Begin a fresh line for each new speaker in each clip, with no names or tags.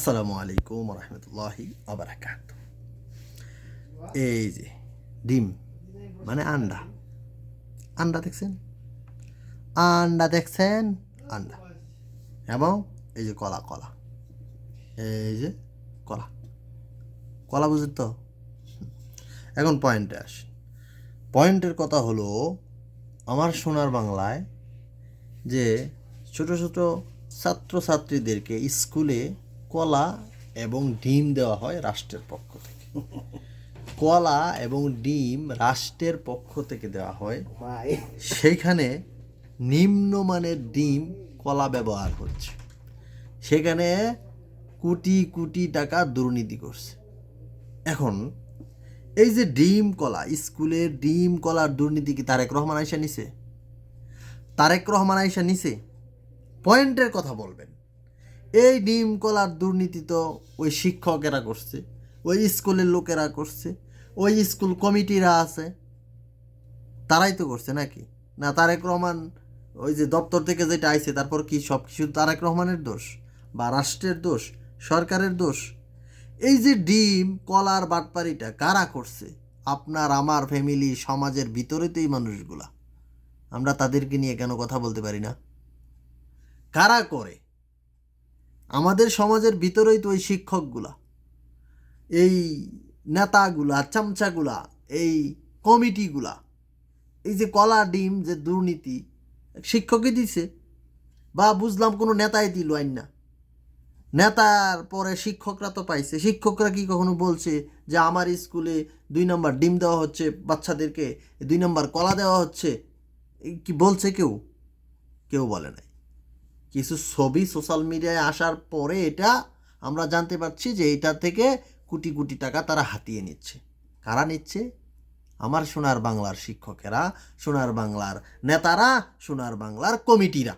আসসালামু আলাইকুম রহমতুল্লাহি আবরাকাত। এই যে ডিম মানে আন্ডা, আন্ডা দেখছেন, আন্ডা দেখছেন, আন্ডা এবং এই যে কলা, কলা, এই যে কলা, কলা বুঝেন তো। এখন পয়েন্টে আসি। পয়েন্টের কথা হলো, আমার সোনার বাংলায় যে ছোট ছোট ছাত্রছাত্রীদেরকে স্কুলে কলা এবং ডিম দেওয়া হয় রাষ্ট্রের পক্ষ থেকে। কলা এবং ডিম রাষ্ট্রের পক্ষ থেকে দেওয়া হয়, সেইখানে নিম্নমানের ডিম কলা ব্যবহার হচ্ছে, সেখানে কোটি কোটি টাকা দুর্নীতি করছে। এখন এই যে ডিম কলা, স্কুলের ডিম কলার দুর্নীতি কি তারেক রহমান আইসা নিছে? তারেক রহমান আইসা নিছে? পয়েন্টের কথা বলবেন। এই ডিম কলার দুর্নীতি তো ওই শিক্ষকেরা করছে, ওই স্কুলের লোকেরা করছে, ওই স্কুল কমিটিরা আছে, তারাই তো করছে নাকি? না তারেক রহমান ওই যে দপ্তর থেকে যেটা আইছে তারপর কি সব কিছু তারেক রহমানের দোষ বা রাষ্ট্রের দোষ, সরকারের দোষ? এই যে ডিম কলার বাটপারিটা কারা করছে? আপনার আমার ফ্যামিলি, সমাজের ভিতরে তো এই মানুষগুলা, আমরা তাদেরকে নিয়ে কেন কথা বলতে পারি না? কারা করে? আমাদের সমাজের ভিতরেই তো ওই শিক্ষকগুলা, এই নেতাগুলা, চামচাগুলা, এই কমিটিগুলা। এই যে কলা ডিম যে দুর্নীতি শিক্ষকই দিছে, বা বুঝলাম কোনো নেতাই দিল আইন না, নেতার পরে শিক্ষকরা তো পাইছে। শিক্ষকরা কি কখনো বলছে যে আমার স্কুলে 2 নম্বর ডিম দেওয়া হচ্ছে বাচ্চাদেরকে, 2 নম্বর কলা দেওয়া হচ্ছে? কি বলছে কেউ? কেউ বলে নাই। কিছু ছবি সোশ্যাল মিডিয়ায় আসার পরে এটা আমরা জানতে পারছি যে এটা থেকে কোটি কোটি টাকা তারা হাতিয়ে নিচ্ছে। কারা নিচ্ছে? আমার সোনার বাংলার শিক্ষকেরা, সোনার বাংলার নেতারা, সোনার বাংলার কমিটিরা।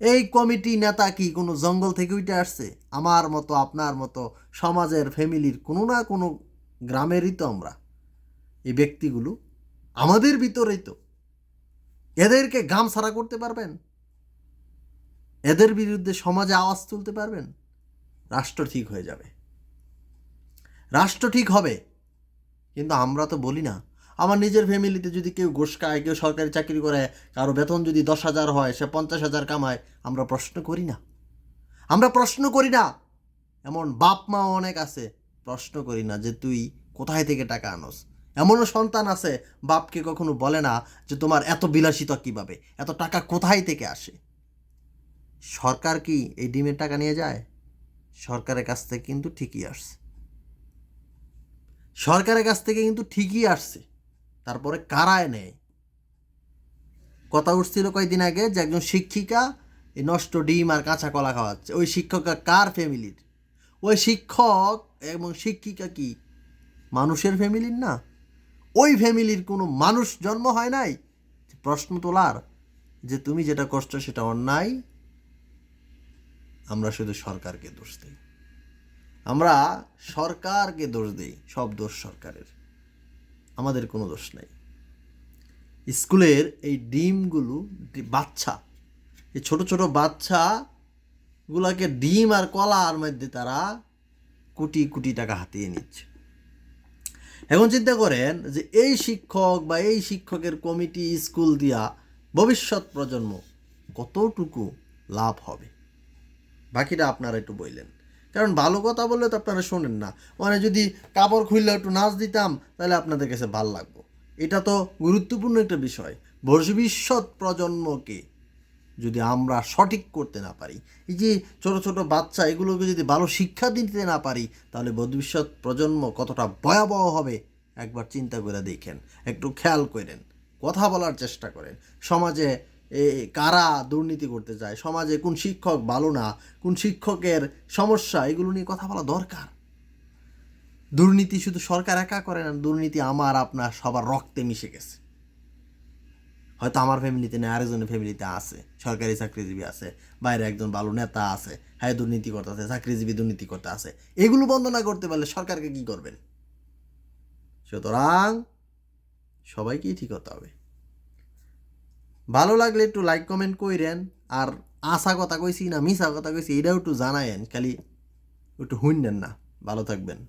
এই কমিটি নেতা কি কোনো জঙ্গল থেকে উঠে আসছে? আমার মতো, আপনার মতো সমাজের ফ্যামিলির কোনো না কোনো গ্রামেরই তো আমরা। এই ব্যক্তিগুলো আমাদের ভিতরেই তো। এদেরকে গামছাড়া করতে পারবেন? এদের বিরুদ্ধে সমাজে আওয়াজ তুলতে পারবেন? রাষ্ট্র ঠিক হয়ে যাবে, রাষ্ট্র ঠিক হবে। কিন্তু আমরা তো বলি না। আমার নিজের ফ্যামিলিতে যদি কেউ ঘুষ খায়, কেউ সরকারি চাকরি করে, কারো বেতন যদি 10,000 হয়, সে 50,000 কামায়, আমরা প্রশ্ন করি না। আমরা প্রশ্ন করি না। এমন বাপ মা অনেক আছে, প্রশ্ন করি না যে তুই কোথায় থেকে টাকা আনস। এমনও সন্তান আছে, বাপকে কখনো বলে না যে তোমার এত বিলাসিতা কীভাবে, এত টাকা কোথায় থেকে আসে। সরকার কি এই ডিমের টাকা নিয়ে যায়? সরকারের কাছ থেকে কিন্তু ঠিকই আসছে, সরকারের কাছ থেকে কিন্তু ঠিকই আসছে। তারপরে কারায় নেয়? কথা উঠছিল কয়েকদিন আগে যে একজন শিক্ষিকা এই নষ্ট ডিম আর কাঁচা কলা খাওয়াচ্ছে। ওই শিক্ষকরা কার ফ্যামিলির? ওই শিক্ষক এবং শিক্ষিকা কি মানুষের ফ্যামিলির না? ওই ফ্যামিলির কোনো মানুষ জন্ম হয় নাই প্রশ্ন তোলার যে তুমি যেটা করছো সেটা অন্যায়? আমরা শুধু সরকারকে দোষ দিই, আমরা সরকারকে দোষ দিই, সব দোষ সরকারের, আমাদের কোনো দোষ নাই। স্কুলের এই ডিমগুলো, বাচ্চা, এই ছোট ছোট বাচ্চাগুলোকে ডিম আর কলার মধ্যে তারা কোটি কোটি টাকা হাতিয়ে নিচ্ছে। এখন চিন্তা করেন যে এই শিক্ষক বা এই শিক্ষকের কমিটি, স্কুল দিয়া ভবিষ্যৎ প্রজন্ম কতটুকু লাভ হবে? বাকিটা আপনারা একটু বললেন, কারণ ভালো কথা বললে তো আপনারা শোনেন না। মানে যদি কাপড় খুললে একটু নাচ দিতাম তাহলে আপনাদের কাছে ভাল লাগবো। এটা তো গুরুত্বপূর্ণ একটা বিষয়। ভবিষ্যৎ প্রজন্মকে যদি আমরা সঠিক করতে না পারি, এই যে ছোট ছোট বাচ্চা, এগুলোকে যদি ভালো শিক্ষা দিতে না পারি, তাহলে ভবিষ্যৎ প্রজন্ম কতটা ভয়াবহ হবে একবার চিন্তা করে দেখেন, একটু খেয়াল করেন, কথা বলার চেষ্টা করেন। সমাজে কারা দুর্নীতি করতে চায়, সমাজে কোন শিক্ষক ভালো না, কোন শিক্ষকের সমস্যা, এগুলো নিয়ে কথা বলা দরকার। দুর্নীতি শুধু সরকার একা করে না, দুর্নীতি আমার আপনার সবার রক্তে মিশে গেছে। হয়তো আমার ফ্যামিলিতে নেই, আরেকজনের ফ্যামিলিতে আছে, সরকারি চাকরিজীবী আছে, বাইরে একজন ভালো নেতা আছে, হ্যাঁ দুর্নীতি করতে আছে, চাকরিজীবী দুর্নীতি করতে আছে। এগুলো বন্ধ না করতে পারলে সরকারকে কি করবেন? সুতরাং সবাইকেই ঠিক হতে হবে। ভালো লাগলে একটু লাইক কমেন্ট কইরেন, আর আশা কথা কইছি না মিশা কথা কইছি এটাও একটু জানায়েন। খালি একটু হুইনেন না, ভালো থাকবেন।